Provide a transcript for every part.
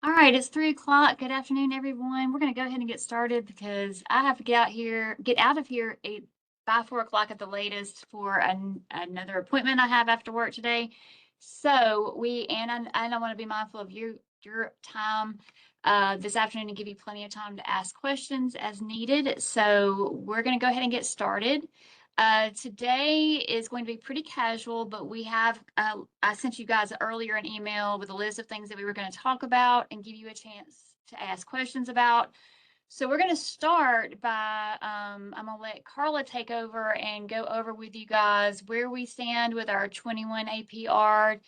All right, it's 3 o'clock. Good afternoon, everyone. We're going to go ahead and get started because I have to get out of here by 4 o'clock at the latest for another appointment I have after work today. So I want to be mindful of your time this afternoon and give you plenty of time to ask questions as needed. So we're going to go ahead and get started. Today is going to be pretty casual, but I sent you guys earlier an email with a list of things that we were going to talk about and give you a chance to ask questions about. So we're going to start by, I'm going to let Carla take over and go over with you guys where we stand with our 21 APR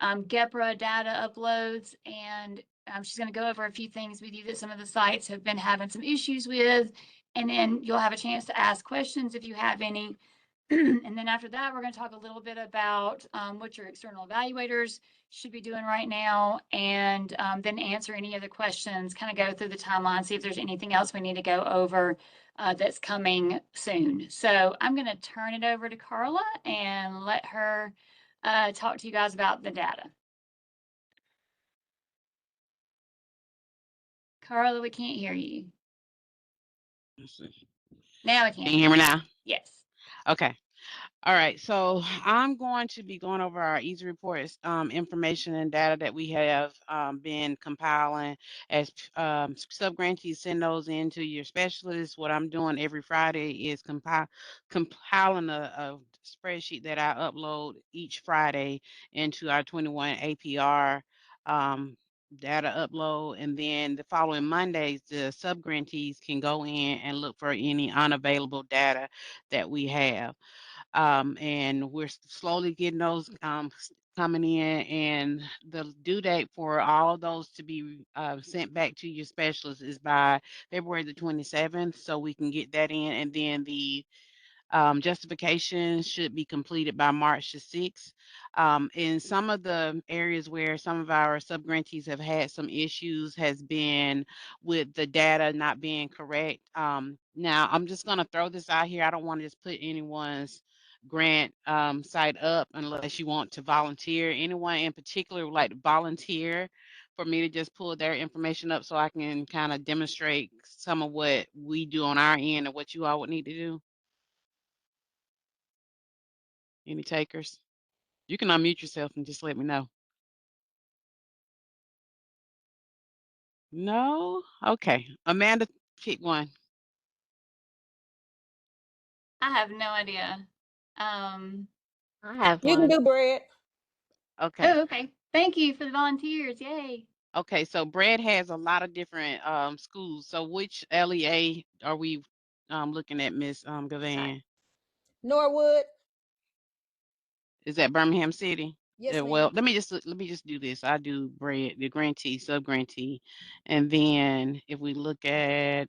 GPRA data uploads, and she's going to go over a few things with you that some of the sites have been having some issues with, and then you'll have a chance to ask questions if you have any. And then after that, we're going to talk a little bit about what your external evaluators should be doing right now, and then answer any other questions, kind of go through the timeline, see if there's anything else we need to go over that's coming soon. So I'm going to turn it over to Carla and let her talk to you guys about the data. Carla, we can't hear you. Now we can. Can you hear me now? Yes. Okay. All right. So I'm going to be going over our easy reports information and data that we have been compiling as subgrantees send those in to your specialists. What I'm doing every Friday is compiling a spreadsheet that I upload each Friday into our 21 APR data upload, and then the following Mondays the subgrantees can go in and look for any unavailable data that we have. And we're slowly getting those coming in, and the due date for all of those to be sent back to your specialist is by February the 27th, so we can get that in, and then the justification should be completed by March the 6th. In some of the areas where some of our subgrantees have had some issues has been with the data not being correct. Now, I'm just going to throw this out here. I don't want to just put anyone's grant site up unless you want to volunteer. Anyone in particular would like to volunteer for me to just pull their information up so I can kind of demonstrate some of what we do on our end and what you all would need to do? Any takers? You can unmute yourself and just let me know. No? Okay. Amanda, pick one. I have no idea. Um, I have You can one. do bread. Okay. oh, okay. Thank you for the volunteers. Yay. Okay. So Brad has a lot of different schools. So which LEA are we looking at, Miss Gavan? Norwood. Is that Birmingham City? Yes, Well, ma'am. let me just do this. I do Brad, the grantee, sub grantee, and then if we look at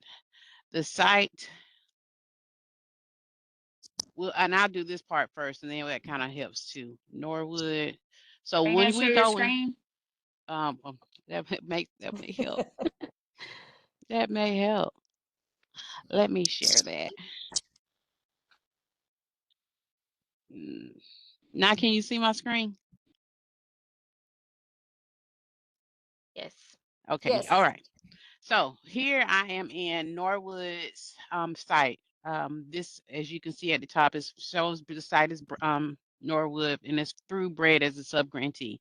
the site, well, and I'll do this part first, and then that kind of helps too. Norwood. So Are you going when to share we your go in, screen? that may help. That may help. Let me share that. Mm. Now, can you see my screen? Yes. Okay. All Yes. right. So here I am in Norwood's site. This, as you can see at the top, is shows the site is Norwood, and it's through Bread as a subgrantee.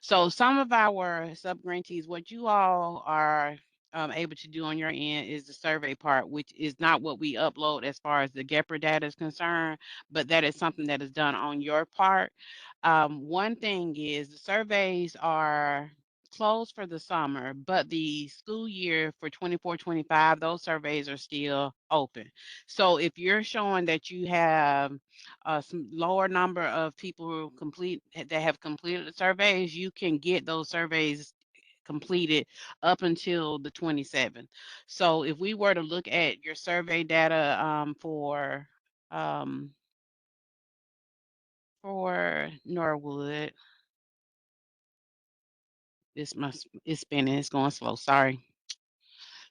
So some of our subgrantees, what you all are able to do on your end is the survey part, which is not what we upload as far as the GEPR data is concerned, but that is something that is done on your part. One thing is the surveys are closed for the summer, but the school year for 24-25, those surveys are still open. So if you're showing that you have some lower number of people who that have completed the surveys, you can get those surveys completed up until the 27th. So if we were to look at your survey data um, for Norwood, it's spinning, it's going slow. Sorry.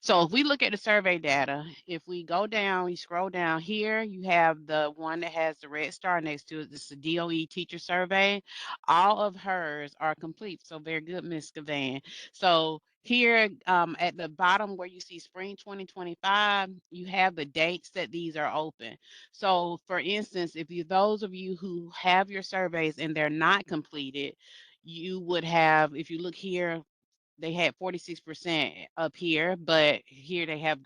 So if we look at the survey data, if we go down, you scroll down here, you have the one that has the red star next to it. This is the DOE teacher survey. All of hers are complete. So very good, Ms. Gavan. So Here at the bottom where you see spring 2025, you have the dates that these are open. So for instance, if those of you who have your surveys and they're not completed, you would have, if you look here, they had 46% up here, but here they have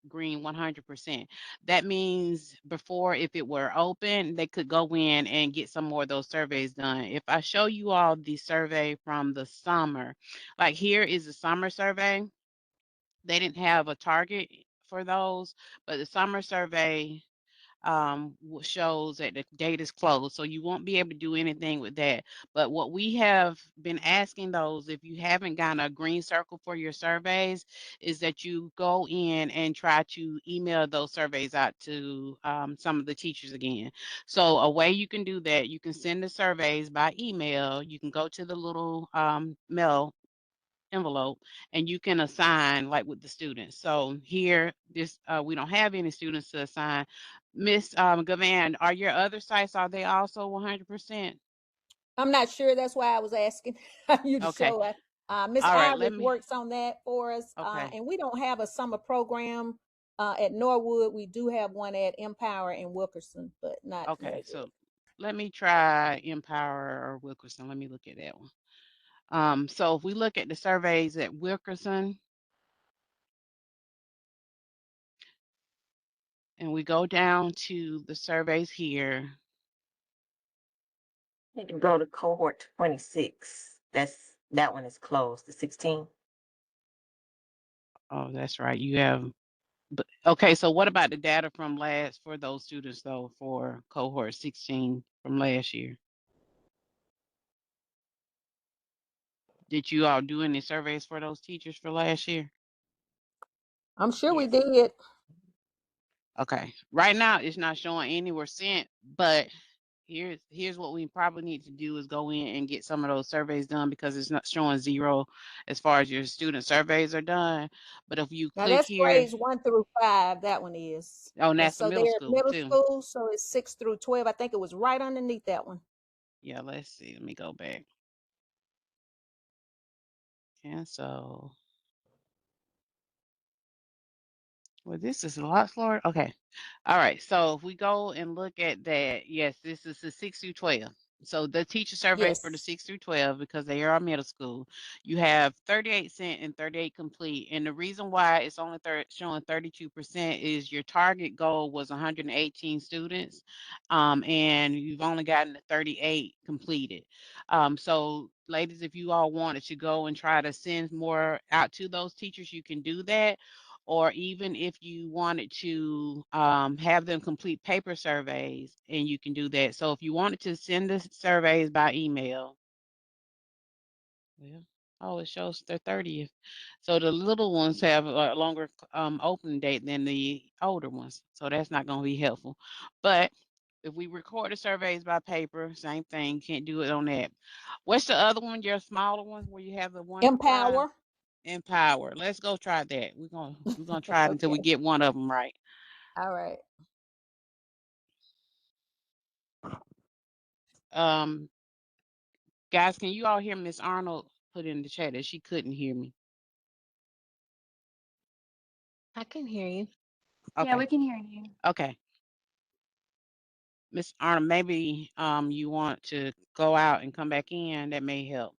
green 100%. That means before, if it were open, they could go in and get some more of those surveys done. If I show you all the survey from the summer, like here is the summer survey. They didn't have a target for those, but the summer survey shows that the date is closed, so you won't be able to do anything with that. But what we have been asking those, if you haven't gotten a green circle for your surveys, is that you go in and try to email those surveys out to some of the teachers again. So a way you can do that, you can send the surveys by email. You can go to the little mail envelope and you can assign like with the students. So here, this we don't have any students to assign. Miss Gavan, are your other sites, are they also 100%? I'm not sure. That's why I was asking you to Okay. show it. Miss All right, let Iris me, works on that for us. okay. And we don't have a summer program at Norwood. We do have one at Empower and Wilkerson, but not Okay, Norwood. so let me try Empower or Wilkerson. Let me look at that one. So if we look at the surveys at Wilkerson and we go down to the surveys here. Need to go to cohort 26. That one is closed, the 16. Oh, that's right. You have, but okay, so what about the data from last for those students though for cohort 16 from last year? Did you all do any surveys for those teachers for last year? I'm sure we Yes. did. Okay, right now it's not showing any were sent, but here's what we probably need to do is go in and get some of those surveys done because it's not showing 0 as far as your student surveys are done. But if you Now click that's here, grades 1 through 5. That one is. oh, and And that's the so middle they're school middle too. school, so it's 6 through 12. I think it was right underneath that one. Yeah, let's see. Let me go back. And so, well, this is a lot slower. Okay. All right. So if we go and look at that, yes, this is the 6 through 12. So the teacher survey for the Yes. 6 through 12, because they are middle school, you have 38 sent and 38 complete. And the reason why it's only showing 32% is your target goal was 118 students, and you've only gotten 38 completed. So ladies, if you all wanted to go and try to send more out to those teachers, you can do that. Or even if you wanted to have them complete paper surveys, and you can do that. So if you wanted to send the surveys by email, well, oh, it shows the 30th. So the little ones have a longer opening date than the older ones. So that's not going to be helpful. But if we record the surveys by paper, same thing, can't do it on that. What's the other one, your smaller one where you have the 1 through 5? Empower. Empower. Let's go try that. We're gonna try it until we Okay. get one of them right. All right. Um, guys, can you all hear Miss Arnold put in the chat that she couldn't hear me? I can hear you. Yeah, we Okay, can hear you. okay. Miss Arnold, maybe you want to go out and come back in. That may help.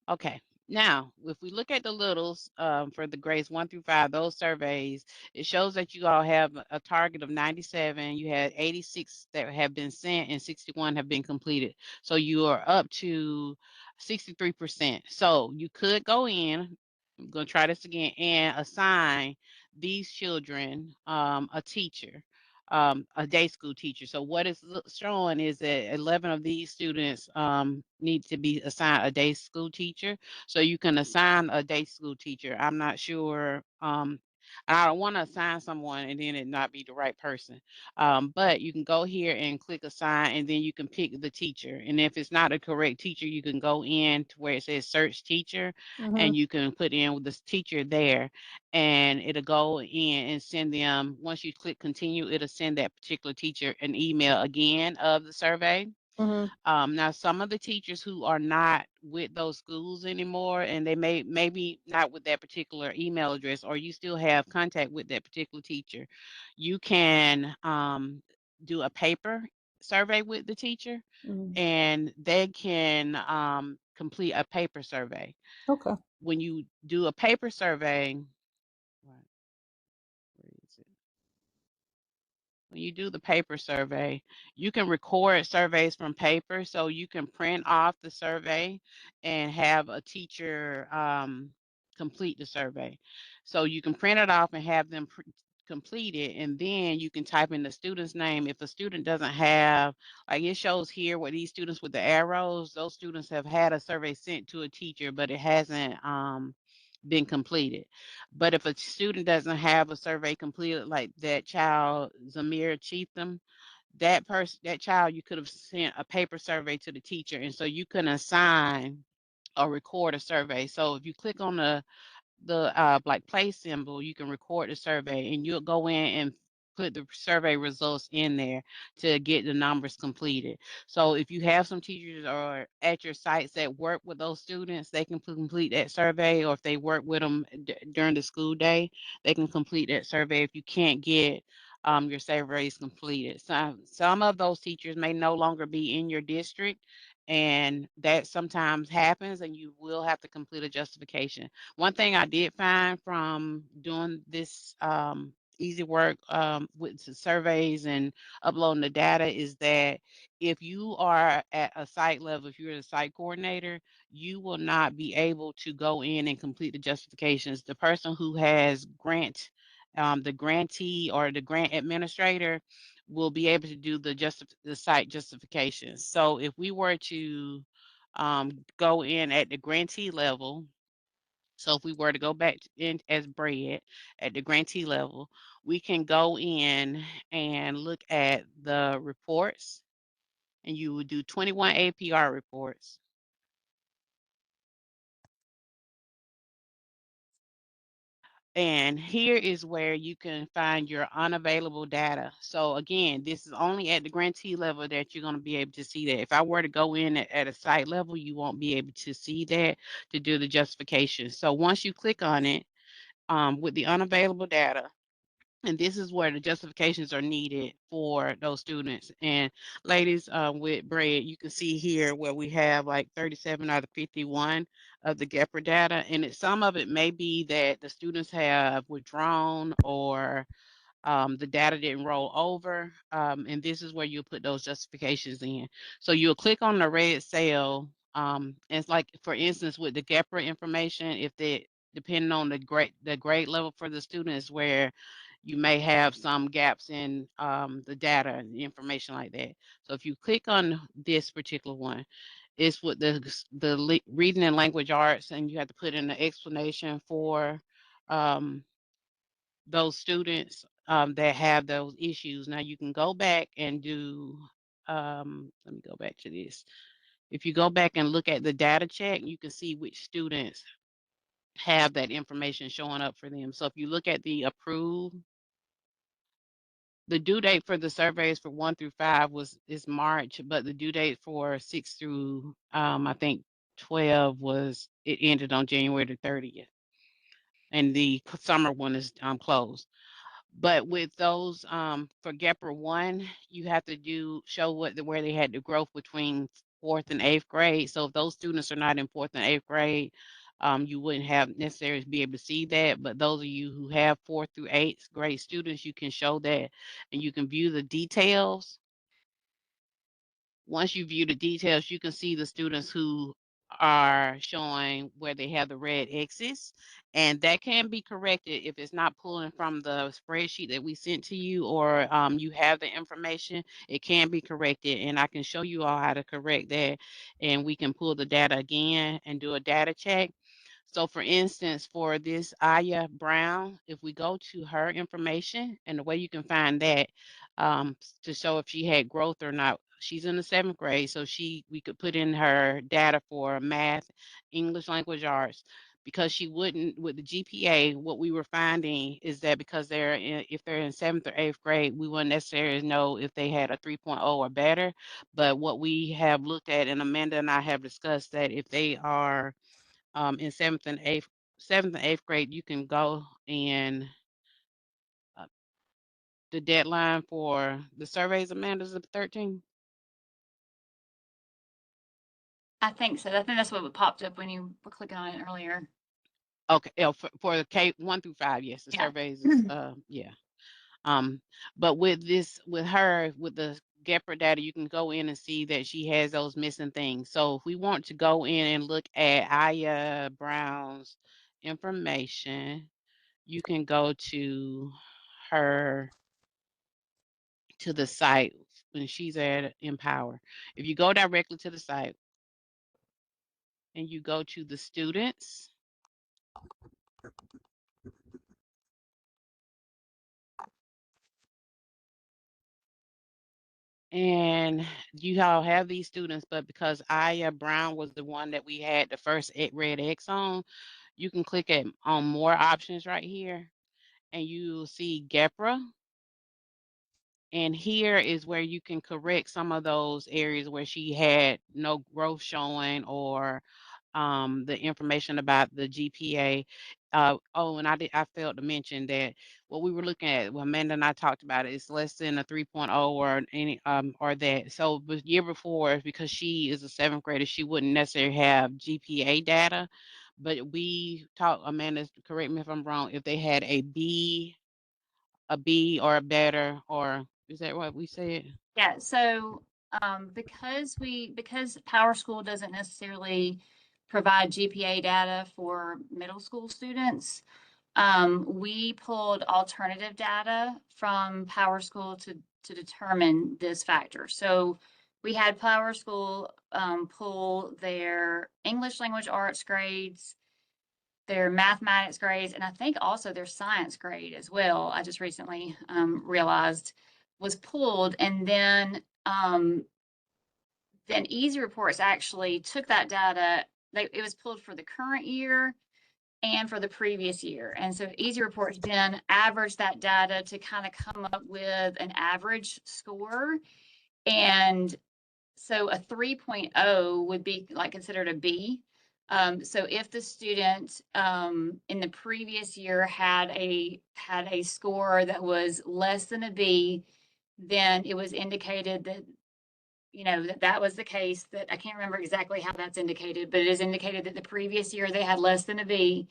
Okay. Now, if we look at the littles for the grades 1 through 5, those surveys, it shows that you all have a target of 97. You had 86 that have been sent and 61 have been completed. So you are up to 63%. So you could go in, I'm going to try this again, and assign these children a teacher. A day school teacher. So what it's showing is that 11 of these students need to be assigned a day school teacher. So you can assign a day school teacher. I'm not sure. I don't want to assign someone and then it not be the right person. But you can go here and click assign, and then you can pick the teacher. And if it's not a correct teacher, you can go in to where it says search teacher, and you can put in with this teacher there, and it'll go in and send them. Once you click continue, it'll send that particular teacher an email again of the survey. Now, some of the teachers who are not with those schools anymore, and they maybe not with that particular email address, or you still have contact with that particular teacher, you can do a paper survey with the teacher, Mhm. and they can complete a paper survey. Okay. When you do a paper survey, where is it? When you do the paper survey, you can record surveys from paper, so you can print off the survey and have a teacher complete the survey. So you can print it off and have them complete it, and then you can type in the student's name. If a student doesn't have, like it shows here where these students with the arrows, those students have had a survey sent to a teacher, but it hasn't been completed. But if a student doesn't have a survey completed, like that child, Zamir Cheatham, that child, you could have sent a paper survey to the teacher, and so you can assign or record a survey. So if you click on the like play symbol, you can record the survey, and you'll go in and put the survey results in there to get the numbers completed. So if you have some teachers or at your sites that work with those students, they can complete that survey, or if they work with them during the school day, they can complete that survey if you can't get your surveys completed. Some of those teachers may no longer be in your district, and that sometimes happens, and you will have to complete a justification. One thing I did find from doing this easy work with the surveys and uploading the data is that if you are at a site level, if you're the site coordinator, you will not be able to go in and complete the justifications. The person who has the grantee or the grant administrator will be able to do the site justifications. So if we were to go in at the grantee level, so if we were to go back in as bread at the grantee level, we can go in and look at the reports, and you would do 21 APR reports. And here is where you can find your unavailable data. So again, this is only at the grantee level that you're going to be able to see that. If I were to go in at a site level, you won't be able to see that to do the justification. So once you click on it with the unavailable data, and this is where the justifications are needed for those students. And ladies, with bread, you can see here where we have like 37 out of 51 of the GPRA data. And some of it may be that the students have withdrawn, or the data didn't roll over. And this is where you'll put those justifications in. So you'll click on the red cell. And it's like, for instance, with the GPRA information, if they, depending on the grade level for the students, where you may have some gaps in the data and information like that. So if you click on this particular one, it's with the reading and language arts, and you have to put in the explanation for those students that have those issues. Now you can go back and do, let me go back to this. If you go back and look at the data check, you can see which students have that information showing up for them. So if you look at the approved, the due date for the surveys for 1 through 5 is March, but the due date for 6 through I think 12 it ended on January the 30th, and the summer one is closed. But with those for GEPR 1, you have to show where they had the growth between 4th and 8th grade. So if those students are not in 4th and 8th grade, you wouldn't have necessarily be able to see that. But those of you who have 4th through 8th grade students, you can show that, and you can view the details. Once you view the details, you can see the students who are showing where they have the red X's, and that can be corrected if it's not pulling from the spreadsheet that we sent to you, or you have the information. It can be corrected, and I can show you all how to correct that, and we can pull the data again and do a data check. So for instance, for this Aya Brown, if we go to her information, and the way you can find that to show if she had growth or not, she's in the 7th grade, so we could put in her data for math, English language arts. because she wouldn't with the GPA, what we were finding is that because if they're in 7th or 8th grade, we wouldn't necessarily know if they had a 3.0 or better. But what we have looked at, and Amanda and I have discussed, that if they are in 7th and 8th grade, you can go and uh, the deadline for the surveys, Amanda, is the 13th. I think so. I think that's what popped up when you were clicking on it earlier. Okay, for the K1 through 5, yes, the Yeah. surveys is yeah. But with her, with the GPRA data, you can go in and see that she has those missing things. So if we want to go in and look at Aya Brown's information, you can go to the site when she's at Empower. If you go directly to the site and you go to the students, and you all have these students, but because Aya Brown was the one that we had the first red X on, you can click on more options right here, and you'll see GPRA. And here is where you can correct some of those areas where she had no growth showing, or the information about the GPA. Oh, and I failed to mention that what we were looking at, well, Amanda and I talked about it, it's less than a 3.0 or any or that. So the year before, because she is a 7th grader, she wouldn't necessarily have GPA data. But we talked, Amanda, correct me if I'm wrong, if they had a B or a better, or is that what we said? Yeah, so because Power School doesn't necessarily provide GPA data for middle school students, we pulled alternative data from Power School to determine this factor. So we had Power School pull their English language arts grades, their mathematics grades, and I think also their science grade as well. I just recently realized was pulled, and then Easy Reports actually took that data. It was pulled for the current year and for the previous year, and so Easy Reports then averaged that data to kind of come up with an average score, and so a 3.0 would be like considered a B. So if the student in the previous year had a score that was less than a B, then it was indicated that that was the case. That I can't remember exactly how that's indicated, but it is indicated that the previous year they had less than a B,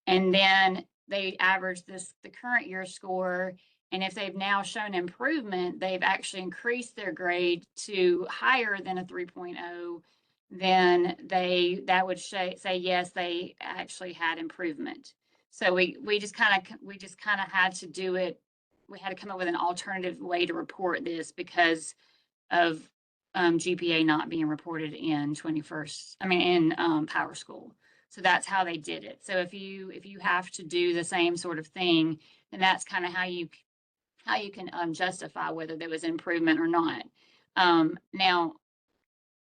and then they averaged the current year score. And if they've now shown improvement, they've actually increased their grade to higher than a 3.0, then that would say yes, they actually had improvement. So we just kind of had to do it. We had to come up with an alternative way to report this because of GPA not being reported in 21st, in Power School. So that's how they did it. So if you have to do the same sort of thing, then that's kind of how you can justify whether there was improvement or not. Now,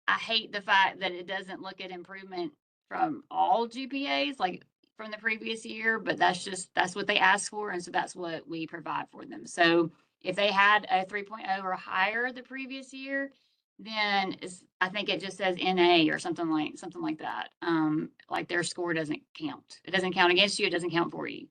I hate the fact that it doesn't look at improvement from all GPAs, like from the previous year, but that's what they asked for, and so that's what we provide for them. So if they had a 3.0 or higher the previous year, then I think it just says NA or something like that. Like their score doesn't count. It doesn't count against you. It doesn't count for you.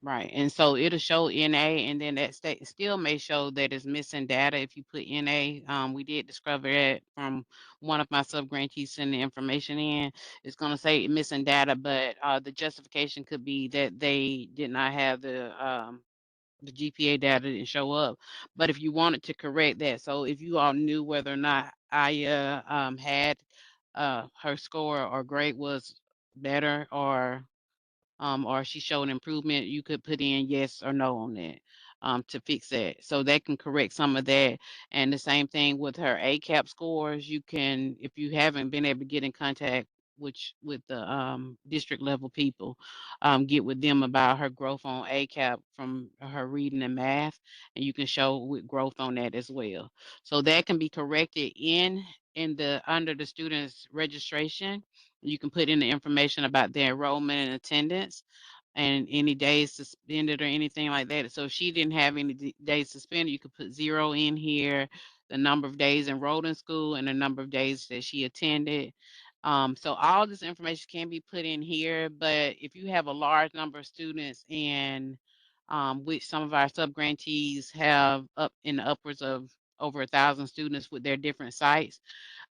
Right, and so it'll show NA, and then that still may show that it's missing data if you put NA. We did discover that from one of my subgrantees sending the information in. It's going to say missing data, but the justification could be that they did not have the GPA data didn't show up. But if you wanted to correct that, so if you all knew whether or not Aya had her score or grade was better, or she showed improvement, you could put in yes or no on that to fix that. So that can correct some of that. And the same thing with her ACAP scores. You can, if you haven't been able to get in contact which with the district level people, get with them about her growth on ACAP from her reading and math, and you can show with growth on that as well. So that can be corrected in the under the student's registration. You can put in the information about their enrollment and attendance and any days suspended or anything like that. So if she didn't have any days suspended, you could put 0 in here, the number of days enrolled in school and the number of days that she attended. So all this information can be put in here, but if you have a large number of students and which some of our subgrantees have up in the upwards of over 1,000 students with their different sites,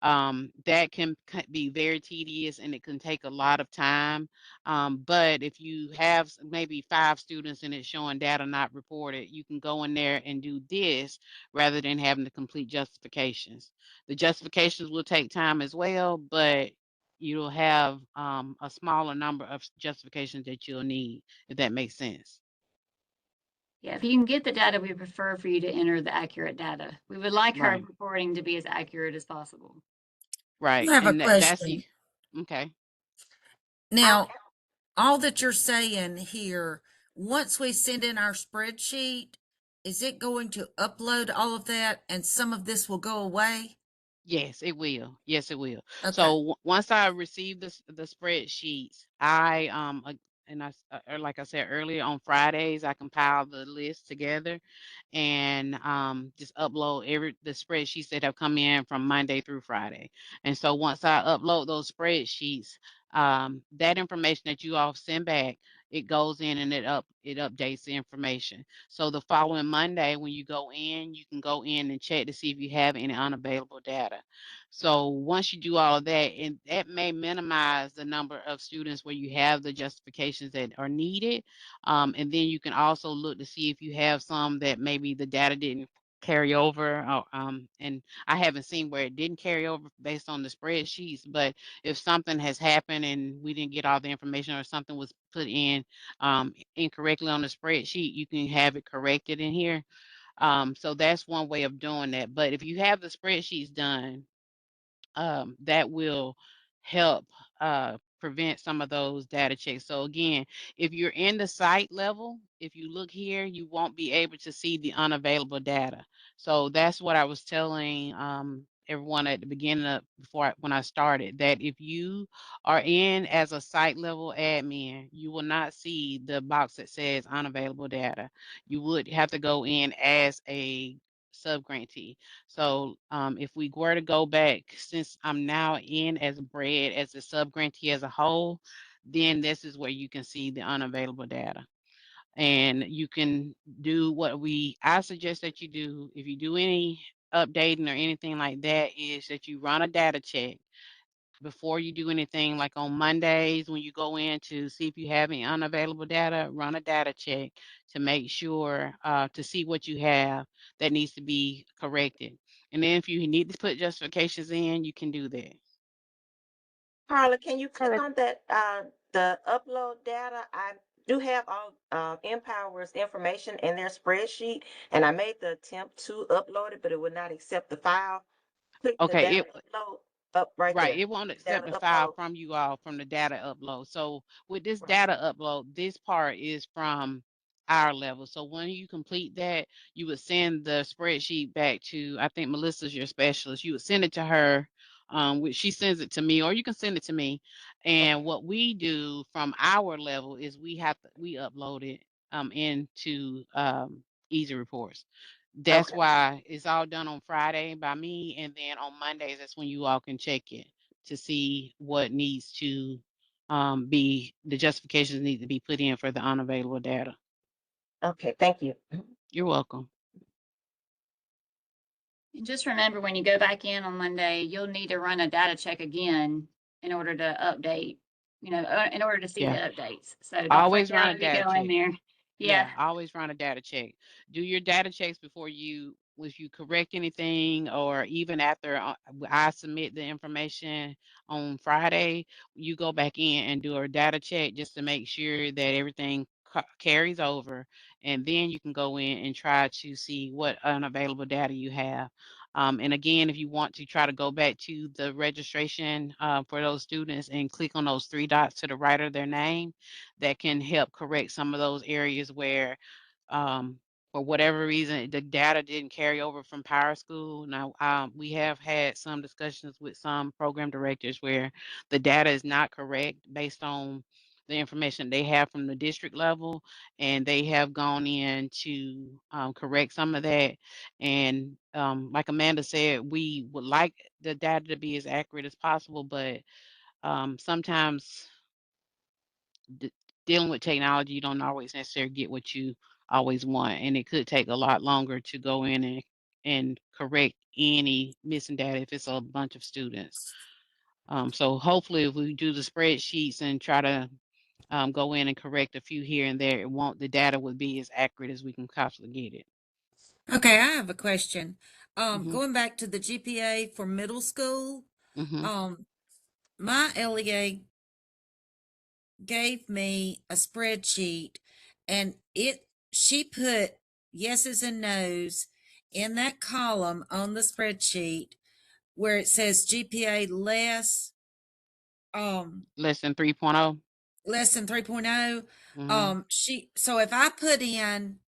that can be very tedious and it can take a lot of time. But if you have maybe 5 students and it's showing data not reported, you can go in there and do this rather than having to complete justifications. The justifications will take time as well, but you'll have a smaller number of justifications that you'll need, if that makes sense. Yeah, if you can get the data, we prefer for you to enter the accurate data. We would like her Right. reporting to be as accurate as possible. Right. I have a And that's question. okay. Now, all that you're saying here, once we send in our spreadsheet, is it going to upload all of that and some of this will go away? Yes, it will. Yes, it will. Okay. So once I receive the spreadsheets, and or like I said earlier, on Fridays I compile the list together and just upload the spreadsheets that have come in from Monday through Friday. And so once I upload those spreadsheets, that information that you all send back, it goes in and it updates the information. So the following Monday, when you go in, you can go in and check to see if you have any unavailable data. So once you do all of that, and that may minimize the number of students where you have the justifications that are needed. And then you can also look to see if you have some that maybe the data didn't carry over. And I haven't seen where it didn't carry over based on the spreadsheets, but if something has happened and we didn't get all the information or something was put in incorrectly on the spreadsheet, you can have it corrected in here. So that's one way of doing that. But if you have the spreadsheets done, that will help prevent some of those data checks. So again, if you're in the site level, if you look here, you won't be able to see the unavailable data. So that's what I was telling everyone at the beginning of when I started, that if you are in as a site level admin, you will not see the box that says unavailable data. You would have to go in as a subgrantee. So if we were to go back, since I'm now in as BRED, as a subgrantee as a whole, then this is where you can see the unavailable data. And you can do what I suggest that you do, if you do any updating or anything like that, is that you run a data check before you do anything. Like on Mondays, when you go in to see if you have any unavailable data, run a data check to make sure to see what you have that needs to be corrected. And then if you need to put justifications in, you can do that. Carla, can you click on that, the upload data? I do have all, Empower's information in their spreadsheet, and I made the attempt to upload it, but it would not accept the file. Click the Okay, data upload up right right, there. it won't accept Data the file upload. from you all from the data upload. So with this Right. data upload, this part is from our level. So when you complete that, you would send the spreadsheet back to, I think Melissa's your specialist. You would send it to her, which she sends it to me, or you can send it to me. And Okay. what we do from our level is we upload it into Easy Reports. That's Okay. why it's all done on Friday by me, and then on Mondays, that's when you all can check it to see what needs to the justifications need to be put in for the unavailable data. Okay. Thank you. You're welcome. And just remember, when you go back in on Monday, you'll need to run a data check again in order to update, in order to see the Yeah. updates. So don't freak Always run out a if you data go in check. there. Yeah. Always run a data check. Do your data checks before if you correct anything, or even after I submit the information on Friday, you go back in and do a data check just to make sure that everything carries over, and then you can go in and try to see what unavailable data you have. And again, if you want to try to go back to the registration for those students and click on those 3 dots to the right of their name, that can help correct some of those areas where for whatever reason, the data didn't carry over from Power School. Now, we have had some discussions with some program directors where the data is not correct based on the information they have from the district level, and they have gone in to correct some of that. And like Amanda said, we would like the data to be as accurate as possible, but sometimes d- dealing with technology, you don't always necessarily get what you always want, and it could take a lot longer to go in and correct any missing data if it's a bunch of students. So hopefully, if we do the spreadsheets and try to go in and correct a few here and there, the data would be as accurate as we can possibly get it. Okay, I have a question. Hmm. Going back to the GPA for middle school, Hmm. my LEA gave me a spreadsheet, and she put yeses and nos in that column on the spreadsheet where it says GPA less Less than 3.0. less than 3.0. Hmm. So if I put in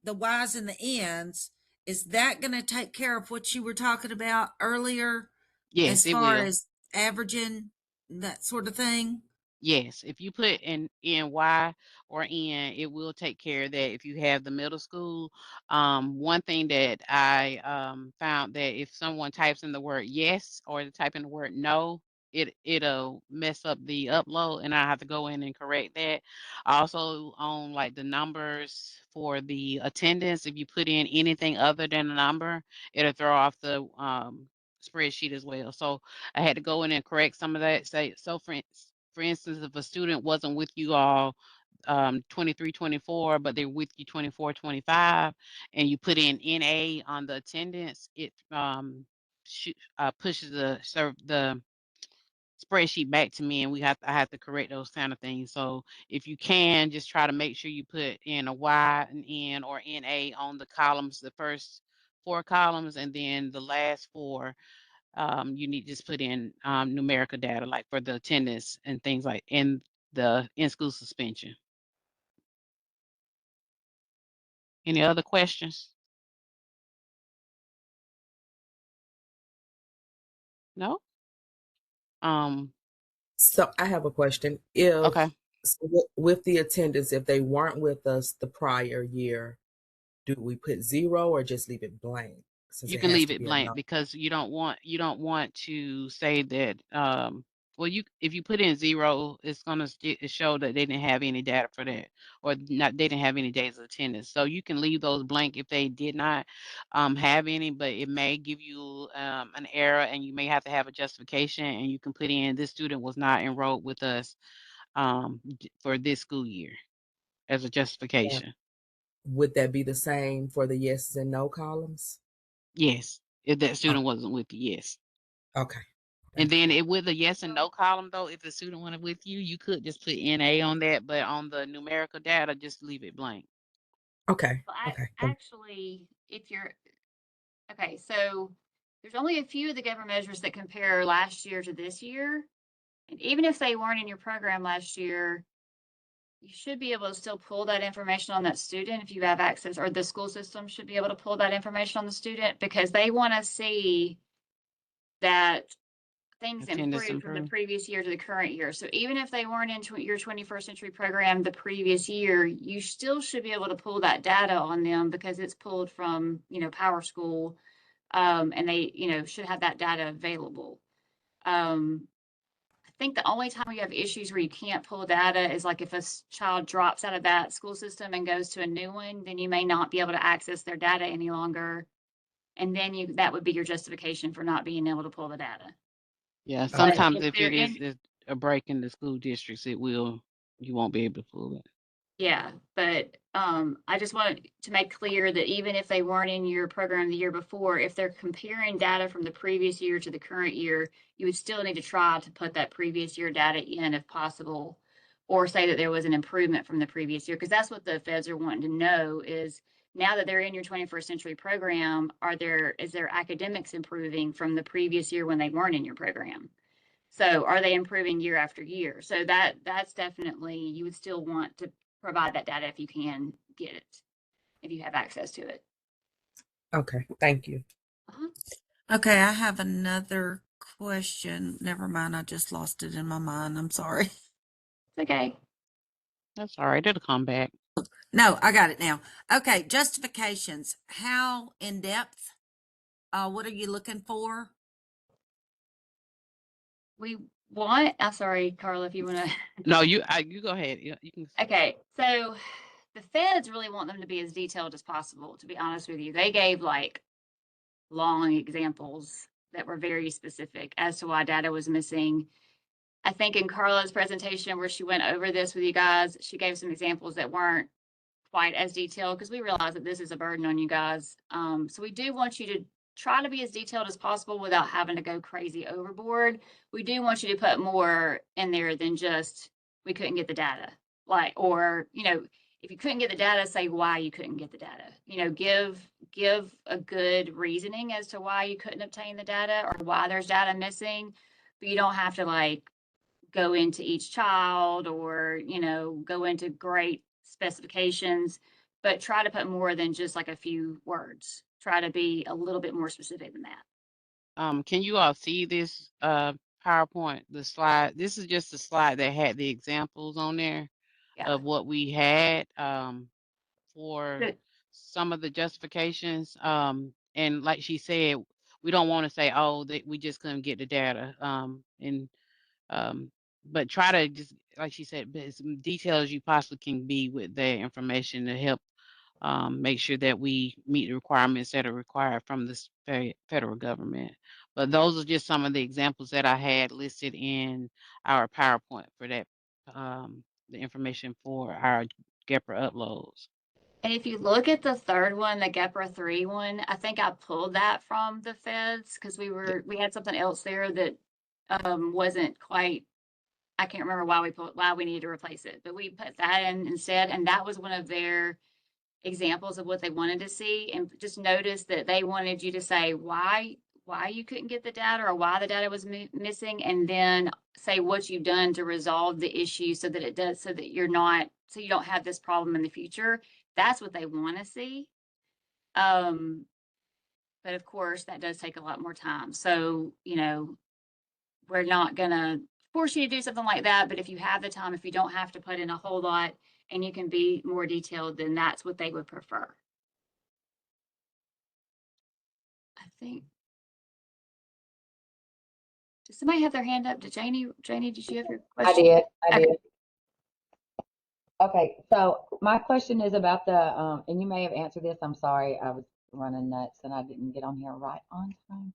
the Y's and the N's, is that going to take care of what you were talking about earlier Yes, as it far will. as averaging that sort of thing? Yes, if you put in Y or N, it will take care of that if you have the middle school. One thing that I found that if someone types in the word yes or they type in the word no, it'll mess up the upload, and I have to go in and correct that. Also, on like the numbers for the attendance, if you put in anything other than a number, it'll throw off the spreadsheet as well. So I had to go in and correct some of that. Say so, for instance, if a student wasn't with you all 23, 24, but they're with you 24, 25, and you put in NA on the attendance, it pushes the spreadsheet back to me, and I have to correct those kind of things. So if you can, just try to make sure you put in a Y, an N, or NA on the columns, the first 4 columns, and then the last 4 you need to just put in numerical data, like for the attendance and things like the in-school suspension. Any other questions? No? Um, So I have a question. If okay. so with the attendance, if they weren't with us the prior year, do we put 0 or just leave it blank since You it can has leave to it be a blank number? because you don't want to say that well, if you put in 0, it's gonna show that they didn't have any data for that, or not they didn't have any days of attendance. So you can leave those blank if they did not have any, but it may give you an error, and you may have to have a justification, and you can put in this student was not enrolled with us for this school year as a Yeah. justification. Would that be the same for the yeses and no columns? Yes, if that Oh, student wasn't with you, yes. okay. And Thank you. then with a yes and no column, though, if the student wanted with you, you could just put NA on that, but on the numerical data, just leave it blank. Okay. Well, Okay. actually, if you're, okay, so there's only a few of the government measures that compare last year to this year. And even if they weren't in your program last year, you should be able to still pull that information on that student if you have access, or the school system should be able to pull that information on the student because they want to see that things Attendance improved from the improved. previous year to the current year. So even if they weren't in your 21st century program the previous year, you still should be able to pull that data on them because it's pulled from, Power School, and they, should have that data available. I think the only time we have issues where you can't pull data is like if a child drops out of that school system and goes to a new one, then you may not be able to access their data any longer. And then that would be your justification for not being able to pull the data. Yeah, But Okay. sometimes if if they're it in, is a break in the school districts, you won't be able to pull it. yeah, but I just wanted to make clear that even if they weren't in your program the year before, if they're comparing data from the previous year to the current year, you would still need to try to put that previous year data in if possible, or say that there was an improvement from the previous year, because that's what the feds are wanting to know is now that they're in your 21st century program, is their academics improving from the previous year when they weren't in your program? So are they improving year after year? So that's definitely, you would still want to provide that data if you can get it, if you have access to it. Okay, thank you. Uh-huh. Okay, I have another question. Never mind, I just lost it in my mind. I'm sorry. It's okay. That's all right. It'll come back. No, I got it now. Okay, justifications. How in depth? What are you looking for? We want, I'm sorry, Carla, if you want to. No, you go ahead. You can. Okay, so the feds really want them to be as detailed as possible, to be honest with you. They gave like long examples that were very specific as to why data was missing. I think in Carla's presentation where she went over this with you guys, she gave some examples that weren't quite as detailed because we realize that this is a burden on you guys. So we do want you to try to be as detailed as possible without having to go crazy overboard. We do want you to put more in there than just, we couldn't get the data. Like, or, you know, if you couldn't get the data, say why you couldn't get the data. You know, give a good reasoning as to why you couldn't obtain the data or why there's data missing. But you don't have to like go into each child or, you know, go into great specifications, but try to put more than just like a few words. Try to be a little bit more specific than that. Can you all see this PowerPoint, the slide? This is just a slide that had the examples on there Yeah. of what we had for Good. some of the justifications. And like she said, we don't want to say, oh, that we just couldn't get the data. But try to just, like she said, be as detailed as you possibly can be with that information to help make sure that we meet the requirements that are required from this federal government. But those are just some of the examples that I had listed in our PowerPoint for that, the information for our GPRA uploads. And if you look at the third one, the GPRA 3 one, I think I pulled that from the feds because we had something else there that wasn't quite, I can't remember why we needed to replace it, but we put that in instead. And that was one of their examples of what they wanted to see. And just notice that they wanted you to say why you couldn't get the data or why the data was missing, and then say what you've done to resolve the issue so that you don't have this problem in the future. That's what they want to see. But of course that does take a lot more time. So, you know, we're not gonna force you to do something like that, but if you have the time, if you don't have to put in a whole lot and you can be more detailed, then that's what they would prefer. I think. Does somebody have their hand up? Did Janie, did you have your question? I Okay. did. Okay, so my question is about the, and you may have answered this, I'm sorry, I was running nuts and I didn't get on here right on time.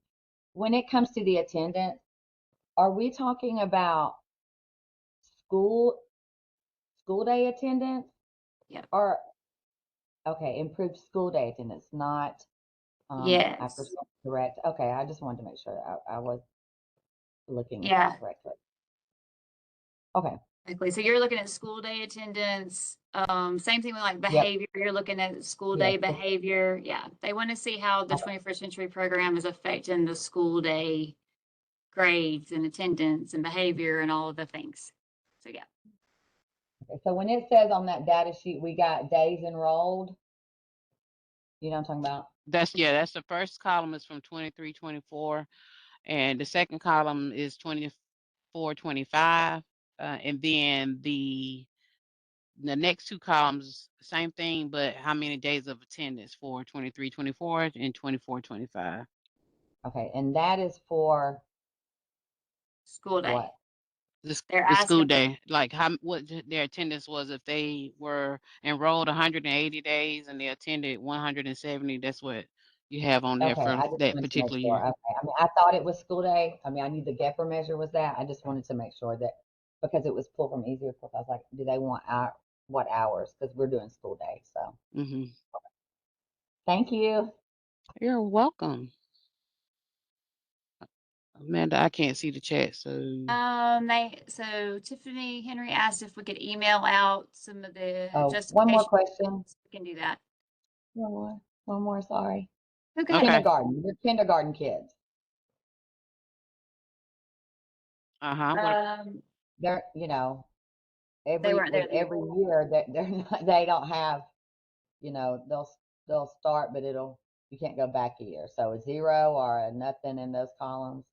When it comes to the attendance, are we talking about school day attendance? Yep. Or, okay, improved school day attendance, not Yes. after school, correct? Okay, I just wanted to make sure I was looking Yeah. correctly. Okay. Exactly. So you're looking at school day attendance. Same thing with like Yep. behavior. You're looking at school day Yes. behavior. Yeah. They want to see how the 21st century program is affecting the school day grades and attendance and behavior and all of the things. So yeah. Okay, so when it says on that data sheet, we got days enrolled, you know what I'm talking about? That's the first column is from 23, 24, and the second column is 24, 25, and then the next two columns, same thing, but how many days of attendance for 23, 24 and 24, 25. Okay, and that is for School day. what? They're The school asking. day, like what their attendance was if they were enrolled 180 days and they attended 170. That's what you have on there Okay, for I just that wanted to make particular sure. year. Okay, I mean, I thought it was school day. I mean, I knew the GEPR measure was that. I just wanted to make sure that because it was pulled from Easy Report, I was like, do they want what hours? Because we're doing school day. So thank you. You're welcome. Amanda, I can't see the chat, so So Tiffany Henry asked if we could email out some of the One more justifications. question. We can do that. One more, sorry. Okay. Okay. Kindergarten, your kindergarten kids. What? They're, you know, They weren't there. every year that they're not, they don't have, you know, they'll start, but you can't go back a year. So a 0 or a nothing in those columns.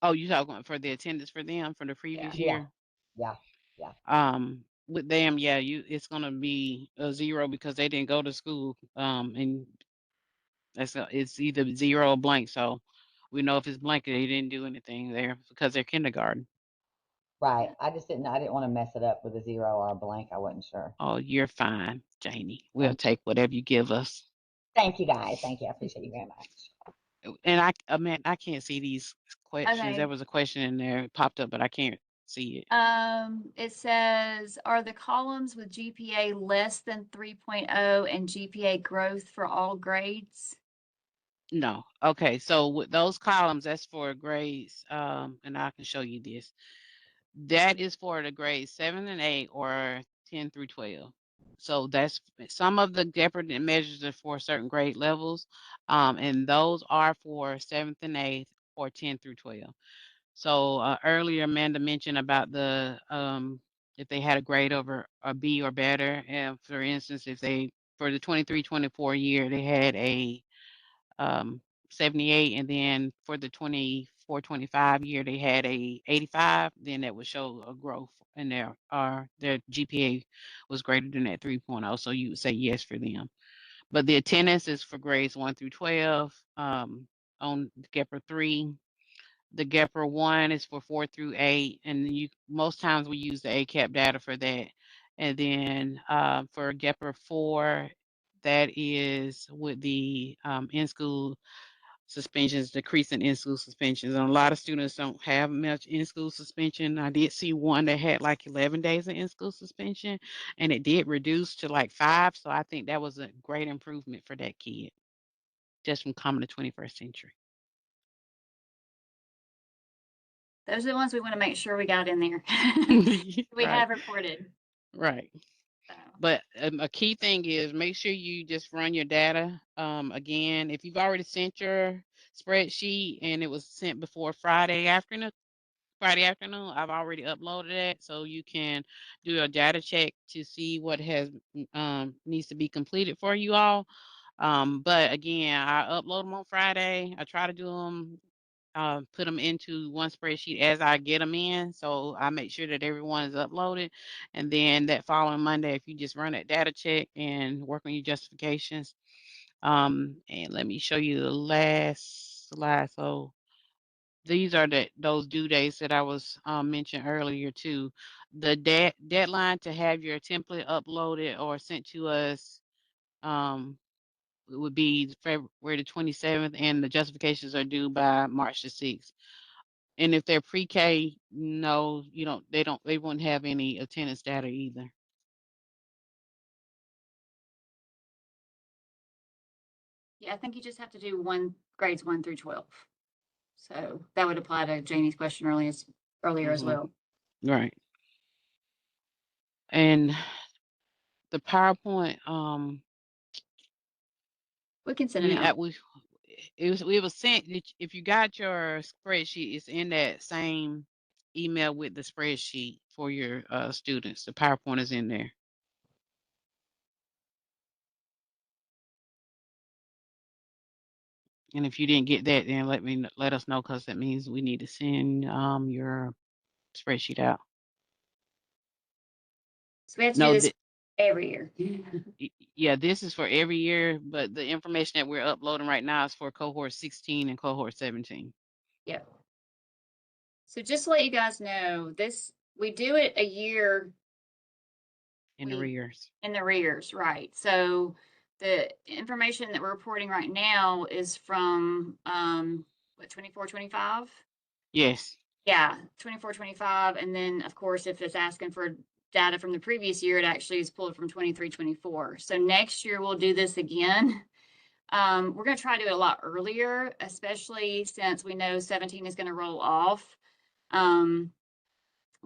Oh, you talking for the attendance for them for the Yeah. previous Yeah, year? yeah, yeah. With them, yeah, it's gonna be a 0 because they didn't go to school. And it's either 0 or blank. So we know if it's blank, they didn't do anything there because they're kindergarten. Right. I didn't want to mess it up with a 0 or a blank. I wasn't sure. Oh, you're fine, Janie. We'll Thank, take whatever you give us. thank you guys. Thank you. I appreciate you very much. And I mean, I can't see these questions. Okay. There was a question in there, it popped up, but I can't see it. It says, are the columns with GPA less than 3.0 and GPA growth for all grades? No. Okay. So with those columns, that's for grades. And I can show you this. That is for the grades 7 and 8 or 10 through 12. So that's some of the GPRA measures are for certain grade levels. And those are for 7th and 8th or 10 through 12. So earlier Amanda mentioned about the if they had a grade over a B or better. And for instance, if they for the 23-24 year they had a 78, and then for the 24-25 year they had a 85, then that would show a growth in their GPA was greater than that 3.0. So you would say yes for them. But the attendance is for grades 1 through 12 on GPRA 3. The GPRA 1 is for 4 through 8, and most times we use the ACAP data for that. And then for GPRA 4, that is with the in-school suspensions, decreasing in-school suspensions. And a lot of students don't have much in-school suspension. I did see one that had like 11 days of in-school suspension, and it did reduce to like 5. So I think that was a great improvement for that kid, just from coming to 21st century. Those are the ones we want to make sure we got in there. We Right. have reported. Right. So. But a key thing is make sure you just run your data. Again, if you've already sent your spreadsheet and it was sent before Friday afternoon, I've already uploaded it, so you can do a data check to see what has needs to be completed for you all. But again, I upload them on Friday. I try to do them, put them into one spreadsheet as I get them in. So I make sure that everyone is uploaded. And then that following Monday, if you just run that data check and work on your justifications. And let me show you the last slide. So these are those due dates that I was mentioned earlier too. The deadline to have your template uploaded or sent to us it would be February the 27th, and the justifications are due by March the 6th. And if they're pre-K, no, they won't have any attendance data either. Yeah, I think you just have to do grades 1 through 12. So that would apply to Janie's question earlier as well. Right. And the PowerPoint, we can send it out. it was sent. If you got your spreadsheet, it's in that same email with the spreadsheet for your students. The PowerPoint is in there. And if you didn't get that, then let us know, because that means we need to send your spreadsheet out. So we have to do this every year. Yeah, this is for every year, but the information that we're uploading right now is for cohort 16 and cohort 17. Yep. So just to let you guys know, we do it a year in arrears. In the arrears, right. So the information that we're reporting right now is from 24, 25? Yes. Yeah, 24, 25. And then of course, if it's asking for data from the previous year, it actually is pulled from 23, 24. So next year we'll do this again. We're going to try to do it a lot earlier, especially since we know 17 is going to roll off.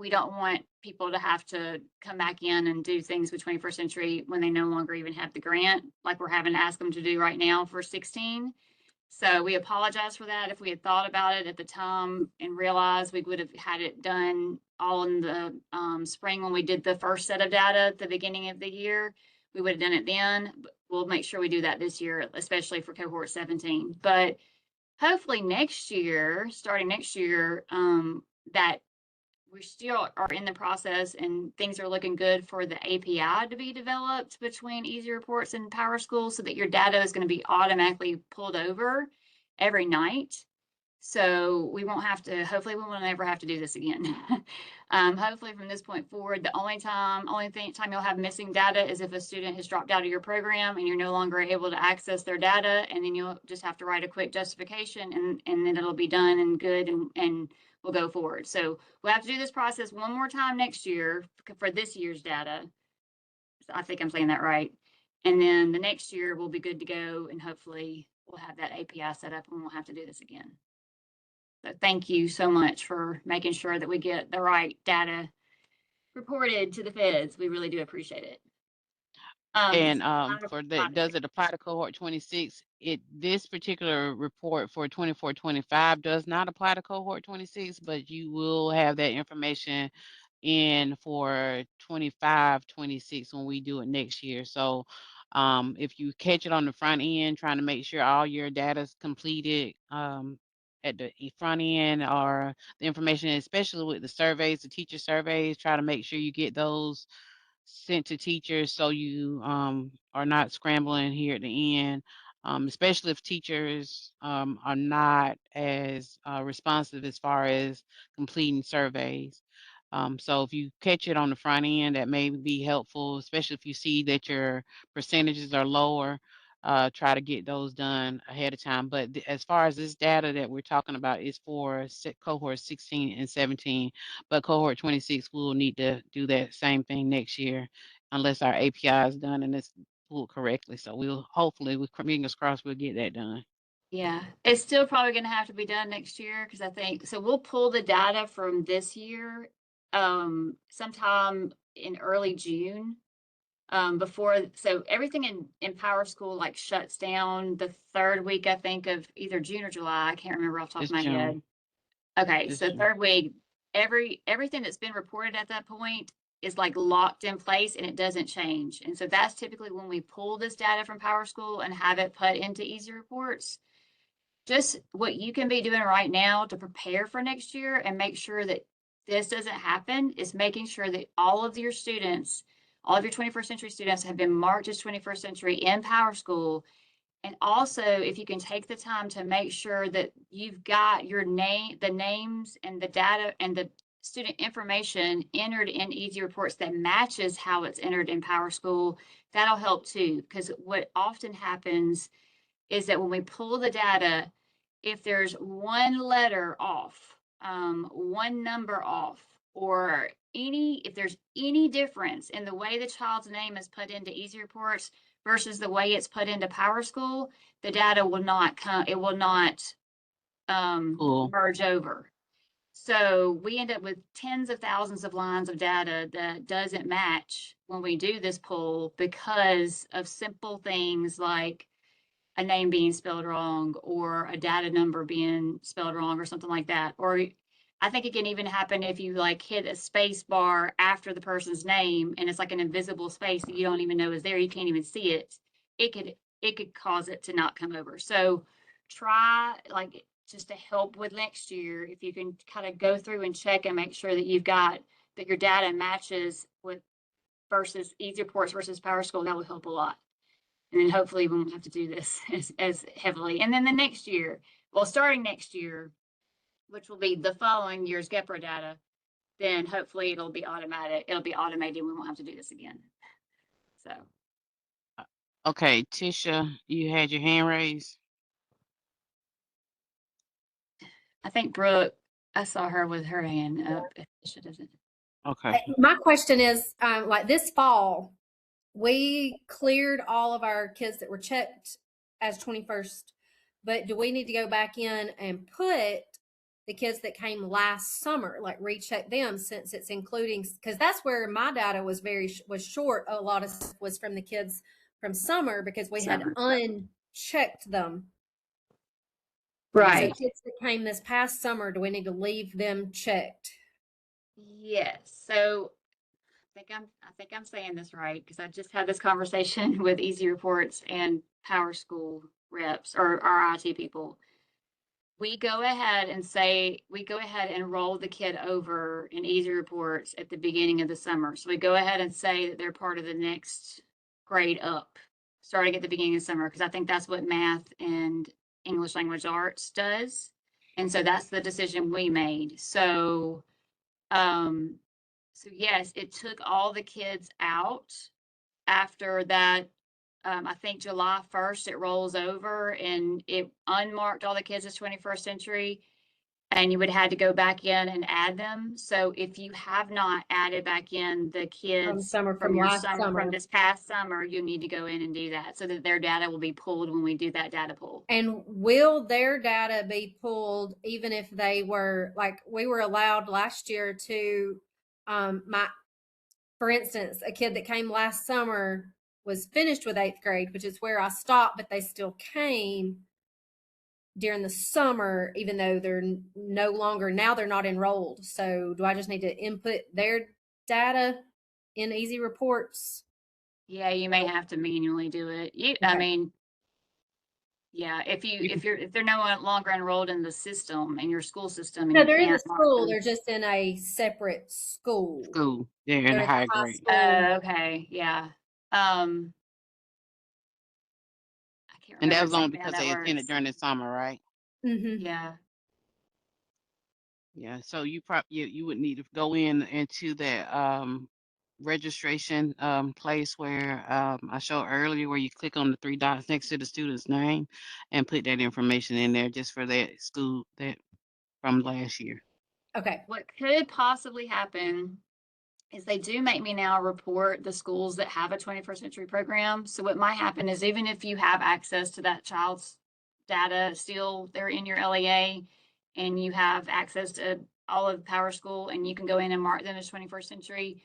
we don't want people to have to come back in and do things with 21st Century when they no longer even have the grant, like we're having to ask them to do right now for 16. So we apologize for that. If we had thought about it at the time and realized, we would have had it done all in the spring when we did the first set of data at the beginning of the year. We would have done it then. But we'll make sure we do that this year, especially for cohort 17. But hopefully next year, starting next year, that we still are in the process and things are looking good for the API to be developed between Easy Reports and PowerSchool so that your data is going to be automatically pulled over every night. So we won't have to, hopefully we won't ever have to do this again. Hopefully from this point forward, the only time you'll have missing data is if a student has dropped out of your program and you're no longer able to access their data, and then you'll just have to write a quick justification and then it'll be done and good and we'll go forward. So we'll have to do this process one more time next year for this year's data. I think I'm saying that right. And then the next year we'll be good to go and hopefully we'll have that API set up and we won't have to do this again. So thank you so much for making sure that we get the right data reported to the feds. We really do appreciate it. And does it apply to cohort 26? This particular report for 24-25 does not apply to cohort 26, but you will have that information in for 25-26 when we do it next year. So if you catch it on the front end, trying to make sure all your data is completed at the front end, or the information, especially with the surveys, the teacher surveys, try to make sure you get those sent to teachers so you are not scrambling here at the end, especially if teachers are not as responsive as far as completing surveys. So if you catch it on the front end, that may be helpful, especially if you see that your percentages are lower. Try to get those done ahead of time. But as far as this data that we're talking about is for cohort 16 and 17, but cohort 26 will need to do that same thing next year unless our API is done and it's pulled correctly. So we'll hopefully, with fingers crossed, we'll get that done. Yeah, it's still probably going to have to be done next year because I think so. We'll pull the data from this year sometime in early June. So everything in PowerSchool like shuts down the third week, I think, of either June or July. I can't remember off the top of my head. Okay, so third week, everything that's been reported at that point is like locked in place and it doesn't change. And so that's typically when we pull this data from PowerSchool and have it put into Easy Reports. Just what you can be doing right now to prepare for next year and make sure that this doesn't happen is making sure that all of your students, all of your 21st century students have been marked as 21st century in PowerSchool. And also, if you can take the time to make sure that you've got your name, the names and the data and the student information entered in Easy Reports that matches how it's entered in PowerSchool, that'll help too. Because what often happens is that when we pull the data, if there's one letter off, one number off, or if there's any difference in the way the child's name is put into Easy Reports versus the way it's put into PowerSchool, the data will not come, it will not merge over. So we end up with tens of thousands of lines of data that doesn't match when we do this pull because of simple things like a name being spelled wrong or a data number being spelled wrong or something like that. Or I think it can even happen if you like hit a space bar after the person's name and it's like an invisible space that you don't even know is there. You can't even see it. It could cause it to not come over. So try like just to help with next year, if you can kind of go through and check and make sure that you've got that your data matches with versus Easy Reports versus PowerSchool, that will help a lot. And then hopefully we won't have to do this as heavily. And then the next year, well, starting next year, which will be the following year's GPRA data, then hopefully it'll be automatic. It'll be automated. We won't have to do this again. So. Okay, Tisha, you had your hand raised. I think Brooke, I saw her with her hand up. Tisha doesn't. Okay. My question is, like this fall, we cleared all of our kids that were checked as 21st, but do we need to go back in and put the kids that came last summer, like recheck them since it's including, because that's where my data was was short. A lot of stuff was from the kids from summer because we had unchecked them. So Right. kids that came this past summer, do we need to leave them checked? Yes. So I think I'm saying this right because I just had this conversation with Easy Reports and Power School reps or our IT people. We go ahead and roll the kid over in Easy Reports at the beginning of the summer. So we go ahead and say that they're part of the next grade up, starting at the beginning of summer, because I think that's what math and English language arts does. And so that's the decision we made. Um, so yes, it took all the kids out after that. I think July 1st it rolls over and it unmarked all the kids as 21st century, and you would have had to go back in and add them. So if you have not added back in the kids from your last summer, from summer. this past summer, you need to go in and do that so that their data will be pulled when we do that data pull. And will their data be pulled even if they were, like, we were allowed last year to, for instance, a kid that came last summer was finished with 8th grade, which is where I stopped, but they still came during the summer, even though they're no longer, now they're not enrolled. So do I just need to input their data in Easy Reports? Yeah, you may have to manually do it. I mean, yeah, if they're no longer enrolled in the system, in your school system, and No, you they're in the can't mark school. them. They're just in a separate school. They're in They're the at the high high grade. school. Okay, yeah. I can't And that remember was only exactly how because that they attended works. during the summer, right? Mm-hmm. Yeah. Yeah. So you would need to go into that registration place where I showed earlier, where you click on the 3 dots next to the student's name and put that information in there just for that school that from last year. Okay. What could possibly happen is they do make me now report the schools that have a 21st century program. So what might happen is even if you have access to that child's data, still they're in your LEA and you have access to all of Power School and you can go in and mark them as 21st century,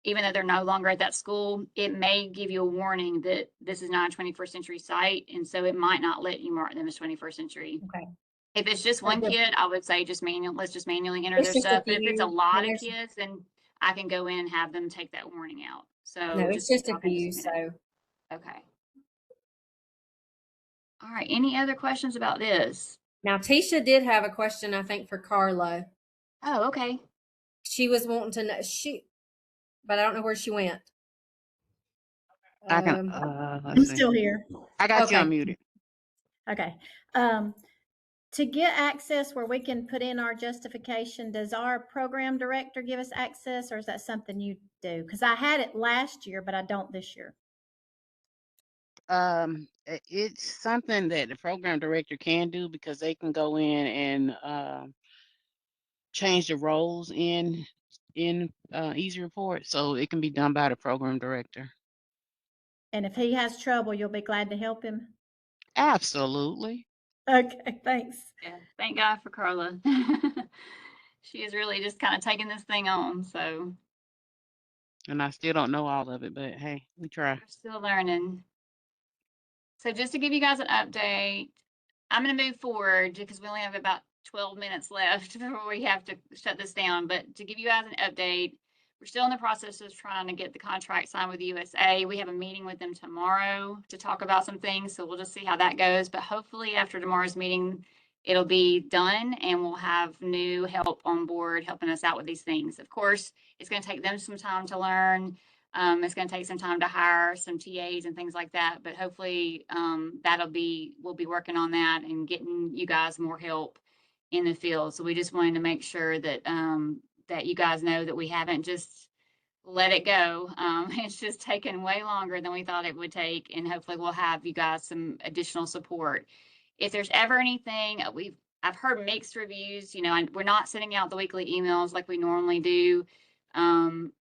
even though they're no longer at that school, it may give you a warning that this is not a 21st century site. And so it might not let you mark them as 21st century. Okay. If it's just one kid, I would say let's just manually enter It's their just a stuff. But if it's a few. lot of kids, then I can go in and have them take that warning out. So No, it's just a y'all can few. just, So okay. All right. Any other questions about this? now Tisha did have a question, I think, for Carla. Oh, okay. She was wanting to know but I don't know where she went. I can I'm let's see. still here. I got you Okay. unmuted. Okay. To get access where we can put in our justification, does our program director give us access, or is that something you do? Because I had it last year, but I don't this year. It's something that the program director can do because they can go in and change the roles in Easy Report, so it can be done by the program director. And if he has trouble, you'll be glad to help him. Absolutely. Okay, thanks. Yeah. Thank God for Carla. She is really just kind of taking this thing on. So And I still don't know all of it, but hey, we try. we're still learning. So just to give you guys an update, I'm going to move forward because we only have about 12 minutes left before we have to shut this down. But to give you guys an update, we're still in the process of trying to get the contract signed with USA. We have a meeting with them tomorrow to talk about some things. So we'll just see how that goes. But hopefully after tomorrow's meeting, it'll be done and we'll have new help on board helping us out with these things. Of course, it's going to take them some time to learn. It's going to take some time to hire some TAs and things like that, but hopefully we'll be working on that and getting you guys more help in the field. So we just wanted to make sure that that you guys know that we haven't just let it go. It's just taken way longer than we thought it would take, and hopefully we'll have you guys some additional support. If there's ever anything, I've heard mixed reviews. You know, we're not sending out the weekly emails like we normally do.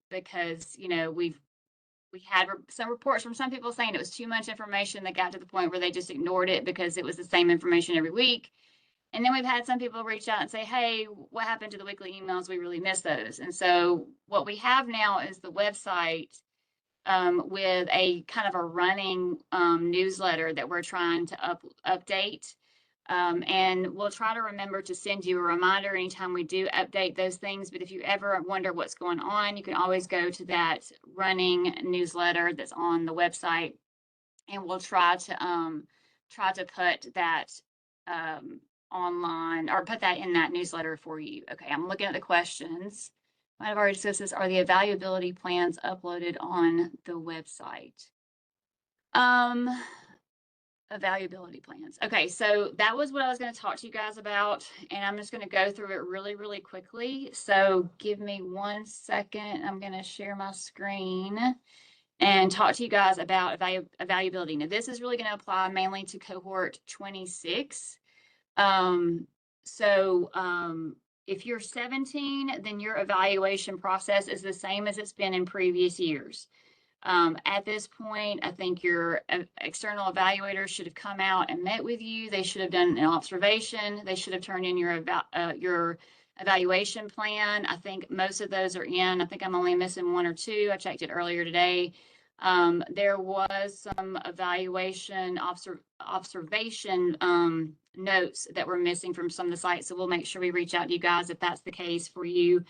Because we had some reports from some people saying it was too much information that got to the point where they just ignored it because it was the same information every week. And then we've had some people reach out and say, hey, what happened to the weekly emails? We really miss those. And so what we have now is the website with a kind of a running newsletter that we're trying to update. And we'll try to remember to send you a reminder anytime we do update those things. But if you ever wonder what's going on, you can always go to that running newsletter that's on the website, and we'll try to put that online, or put that in that newsletter for you. Okay, I'm looking at the questions. Might have already discussed this. Are the evaluability plans uploaded on the website? Evaluability plans. Okay, so that was what I was going to talk to you guys about, and I'm just going to go through it really, really quickly. So give me 1 second. I'm going to share my screen and talk to you guys about evaluability. Now, this is really going to apply mainly to cohort 26. If you're 17, then your evaluation process is the same as it's been in previous years. At this point, I think your external evaluators should have come out and met with you. They should have done an observation. They should have turned in your evaluation plan. I think most of those are in. I think I'm only missing 1 or 2. I checked it earlier today. There was some evaluation observation notes that were missing from some of the sites. So we'll make sure we reach out to you guys if that's the case for you.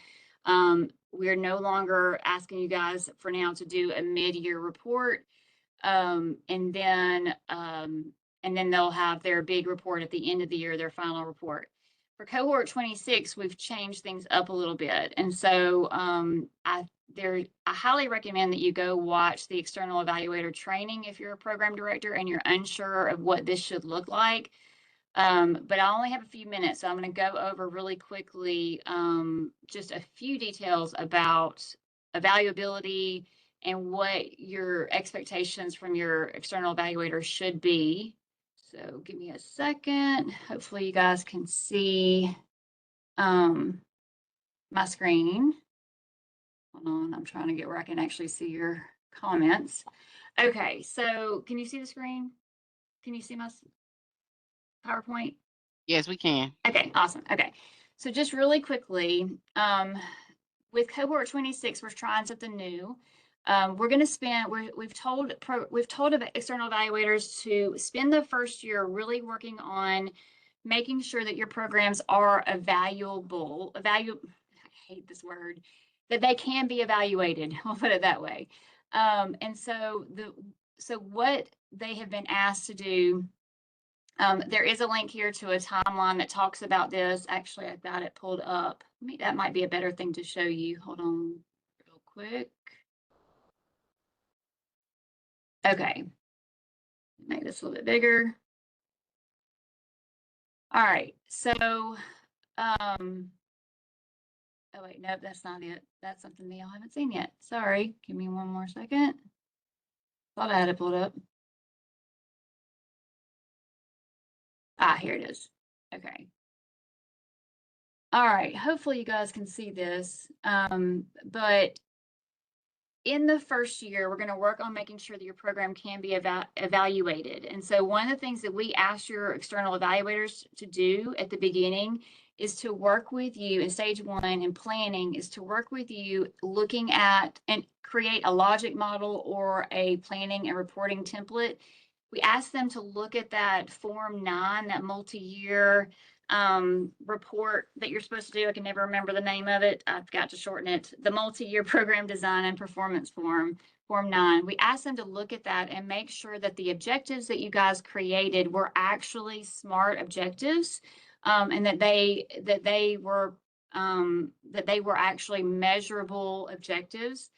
We're no longer asking you guys for now to do a mid-year report. And then they'll have their big report at the end of the year, their final report. For cohort 26, we've changed things up a little bit. And so I highly recommend that you go watch the external evaluator training if you're a program director and you're unsure of what this should look like. But I only have a few minutes, so I'm going to go over really quickly just a few details about evaluability and what your expectations from your external evaluator should be. So give me a second. Hopefully you guys can see my screen. Hold on, I'm trying to get where I can actually see your comments. Okay, so can you see the screen? Can you see my PowerPoint? Yes, we can. Okay, awesome. Okay, so just really quickly, with cohort 26, we're trying something new. We're going to spend. We've told external evaluators to spend the first year really working on making sure that your programs are evaluable. I hate this word. That they can be evaluated. We'll put it that way. And so what they have been asked to do. There is a link here to a timeline that talks about this. Actually, I've got it pulled up. That might be a better thing to show you. Hold on real quick. Okay. Make this a little bit bigger. All right. So, oh wait, nope, that's not it. That's something that y'all haven't seen yet. Sorry. Give me 1 more second. Thought I had it pulled up. Here it is. Okay. All right, hopefully you guys can see this, but in the first year, we're going to work on making sure that your program can be evaluated. And so one of the things that we ask your external evaluators to do at the beginning is to work with you in stage 1 in planning, is to work with you looking at and create a logic model or a planning and reporting template. We ask them to look at that Form 9, that multi-year report that you're supposed to do. I can never remember the name of it. I've got to shorten it. The multi-year program design and performance form, Form 9. We asked them to look at that and make sure that the objectives that you guys created were actually SMART objectives, and that they were actually measurable objectives.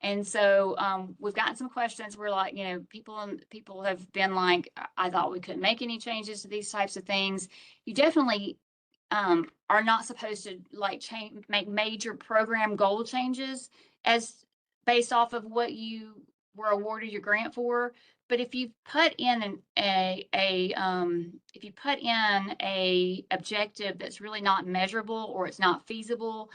And so we've gotten some questions. We're like, people have been like, I thought we couldn't make any changes to these types of things. You definitely are not supposed to make major program goal changes as based off of what you were awarded your grant for. But if you put in a objective that's really not measurable, or it's not feasible,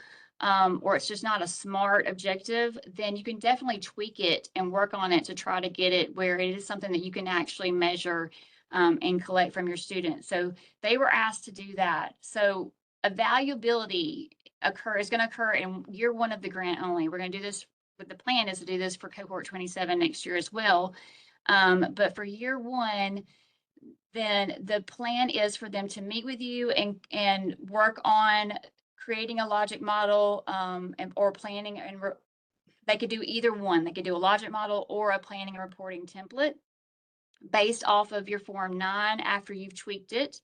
or it's just not a SMART objective, then you can definitely tweak it and work on it to try to get it where it is something that you can actually measure and collect from your students. So they were asked to do that. So evaluability is going to occur in year one of the grant only. We're going to do this, but the plan is to do this for cohort 27 next year as well. But for year one, then the plan is for them to meet with you and work on creating a logic model or planning, and they could do either one. They could do a logic model or a planning and reporting template based off of your Form 9 after you've tweaked it.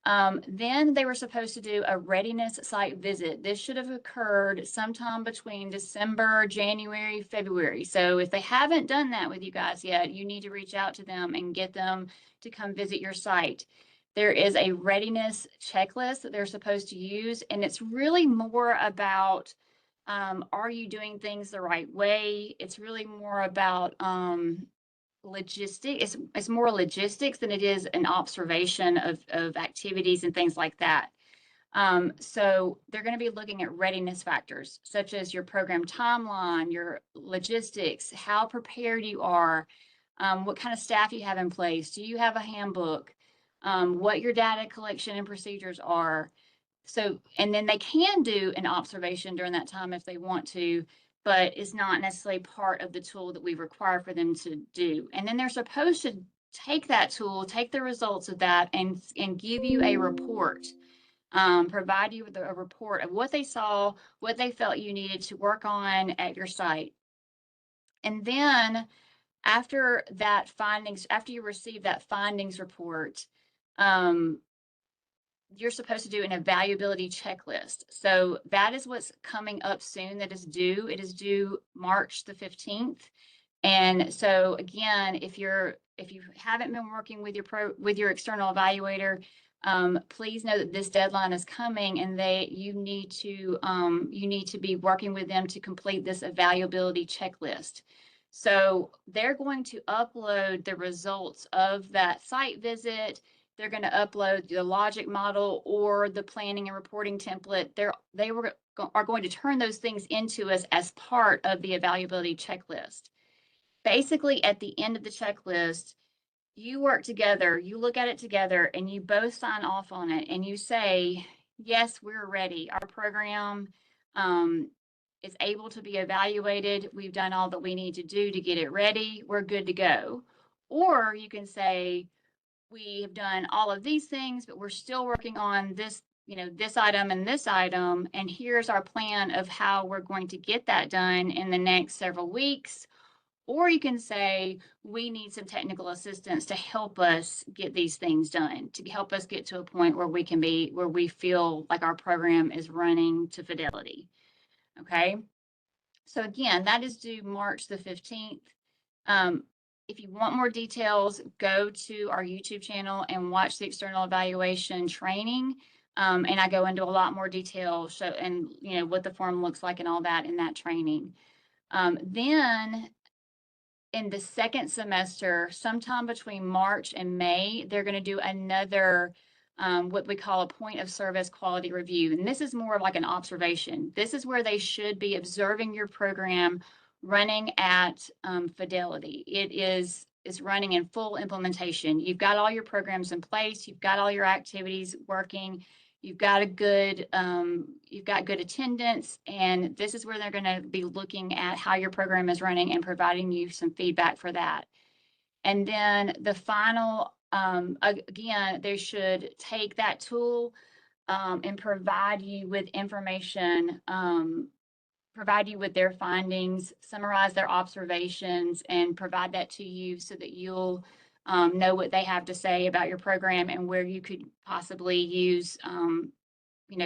Then they were supposed to do a readiness site visit. This should have occurred sometime between December, January, February. So if they haven't done that with you guys yet, you need to reach out to them and get them to come visit your site. There is a readiness checklist that they're supposed to use, and it's really more about, are you doing things the right way? It's really more about logistics. It's more logistics than it is an observation of activities and things like that. So they're going to be looking at readiness factors such as your program timeline, your logistics, how prepared you are, what kind of staff you have in place, do you have a handbook, what your data collection and procedures are. So, and then they can do an observation during that time if they want to, but it's not necessarily part of the tool that we require for them to do. And then they're supposed to take that tool, take the results of that, and give you a report, provide you with a report of what they saw, what they felt you needed to work on at your site. And then after you receive that findings report, you're supposed to do an evaluability checklist. So that is what's coming up soon that is due. It is due March the 15th. And so again, if you haven't been working with your external evaluator, please know that this deadline is coming, and you need to be working with them to complete this evaluability checklist. So they're going to upload the results of that site visit. They're going to upload the logic model or the planning and reporting template. They are going to turn those things into us as part of the evaluability checklist. Basically, at the end of the checklist, you work together, you look at it together, and you both sign off on it, and you say, yes, we're ready. Our program is able to be evaluated. We've done all that we need to do to get it ready. We're good to go. Or you can say, we have done all of these things, but we're still working on this, this item and this item. And here's our plan of how we're going to get that done in the next several weeks. Or you can say, we need some technical assistance to help us get these things done, to help us get to a point where we feel like our program is running to fidelity. Okay. So again, that is due March the 15th. If you want more details, go to our YouTube channel and watch the external evaluation training. And I go into a lot more detail, what the form looks like and all that in that training. Then in the second semester, sometime between March and May, they're going to do another what we call a point of service quality review. And this is more of like an observation. This is where they should be observing your program running at fidelity. It is running in full implementation. You've got all your programs in place. You've got all your activities working. You've got good attendance, and this is where they're going to be looking at how your program is running and providing you some feedback for that. And then the final, again, they should take that tool and provide you with information, provide you with their findings, summarize their observations, and provide that to you so that you'll know what they have to say about your program and where you could possibly use,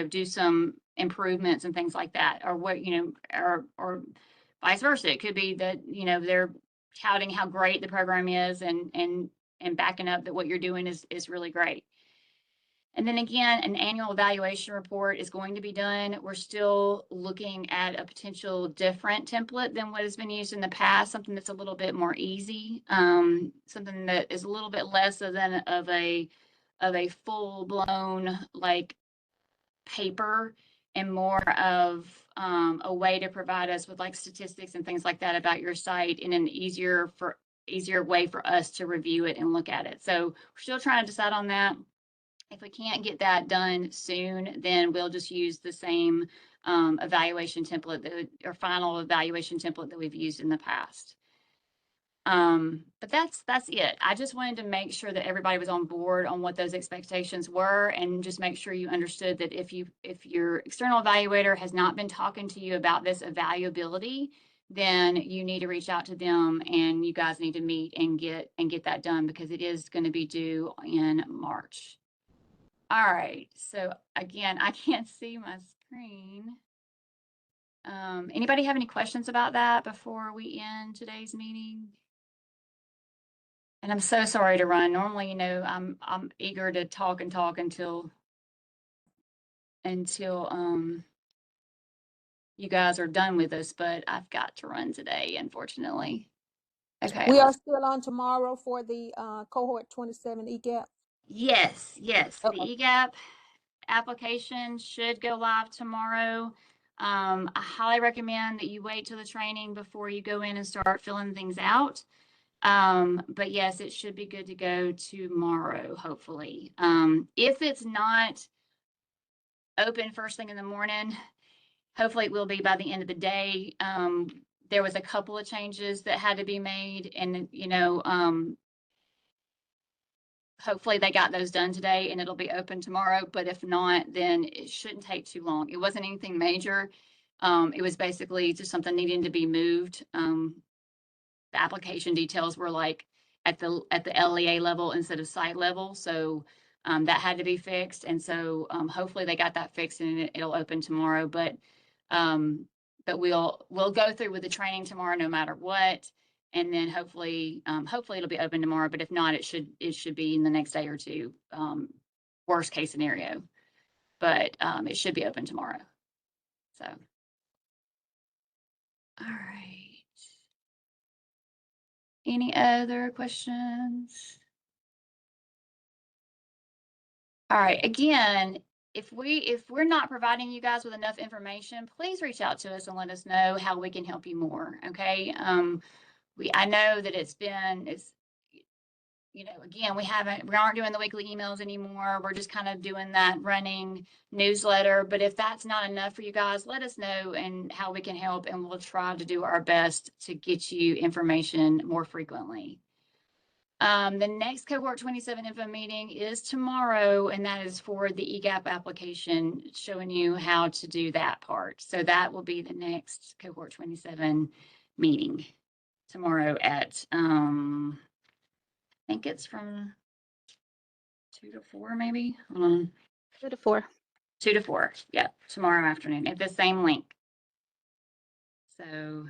do some improvements and things like that, or what, or vice versa. It could be that, they're touting how great the program is and backing up that what you're doing is really great. And then again, an annual evaluation report is going to be done. We're still looking at a potential different template than what has been used in the past, something that's a little bit more easy, something that is a little bit less of a full-blown like paper and more of a way to provide us with like statistics and things like that about your site in an easier easier way for us to review it and look at it. So we're still trying to decide on that. If we can't get that done soon, then we'll just use the same evaluation template or final evaluation template that we've used in the past. But that's it. I just wanted to make sure that everybody was on board on what those expectations were, and just make sure you understood that if your external evaluator has not been talking to you about this evaluability, then you need to reach out to them, and you guys need to meet and get that done, because it is going to be due in March. All right. So again, I can't see my screen. Anybody have any questions about that before we end today's meeting? And I'm so sorry to run. Normally, you know, I'm eager to talk until you guys are done with us, but I've got to run today, unfortunately. Okay. We are still on tomorrow for the cohort 27 EGAP. Yes. Okay. The EGAP application should go live tomorrow. I highly recommend that you wait till the training before you go in and start filling things out. But yes, it should be good to go tomorrow, hopefully. If it's not open first thing in the morning, hopefully it will be by the end of the day. There was a couple of changes that had to be made, and you know, hopefully they got those done today and it'll be open tomorrow. But if not, then it shouldn't take too long. It wasn't anything major. It was basically just something needing to be moved. The application details were like at the LEA level instead of site level. So that had to be fixed. And so hopefully they got that fixed, and it'll open tomorrow. But we'll go through with the training tomorrow no matter what. And then hopefully it'll be open tomorrow. But if not, it should be in the next day or two. Worst case scenario. But it should be open tomorrow. So, all right. Any other questions? All right. Again, if we're not providing you guys with enough information, please reach out to us and let us know how we can help you more. Okay. I know that it's you know, again, we aren't doing the weekly emails anymore. We're just kind of doing that running newsletter. But if that's not enough for you guys, let us know and how we can help, and we'll try to do our best to get you information more frequently. The next cohort 27 info meeting is tomorrow, and that is for the EGAP application, showing you how to do that part. So that will be the next cohort 27 meeting tomorrow at I think it's from 2 to 4, maybe. 2 to 4. 2 to 4. Yeah, tomorrow afternoon at the same link. So,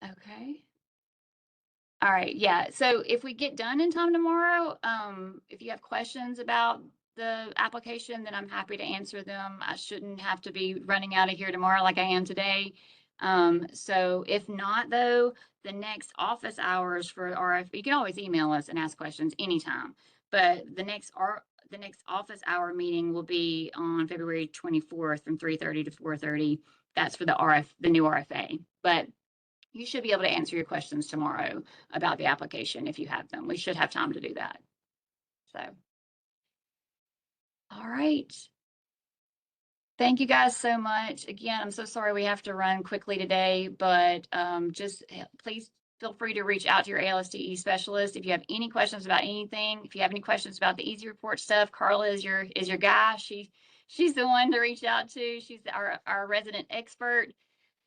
okay. All right. Yeah. So if we get done in time tomorrow, if you have questions about the application, then I'm happy to answer them. I shouldn't have to be running out of here tomorrow like I am today. So if not, though, the next office hours for RF, you can always email us and ask questions anytime. But the next office hour meeting will be on February 24th from 3:30 to 4:30. That's for the new RFA. But you should be able to answer your questions tomorrow about the application if you have them. We should have time to do that. So, all right. Thank you guys so much. Again, I'm so sorry we have to run quickly today, but just please feel free to reach out to your ALSDE specialist if you have any questions about anything. If you have any questions about the Easy Report stuff, Carla is your guy. She's the one to reach out to. She's our resident expert.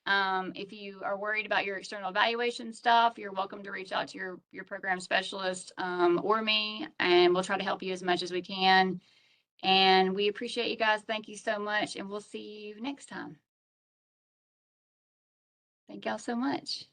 If you are worried about your external evaluation stuff, you're welcome to reach out to your program specialist or me, and we'll try to help you as much as we can. And we appreciate you guys. Thank you so much, and we'll see you next time. Thank y'all so much.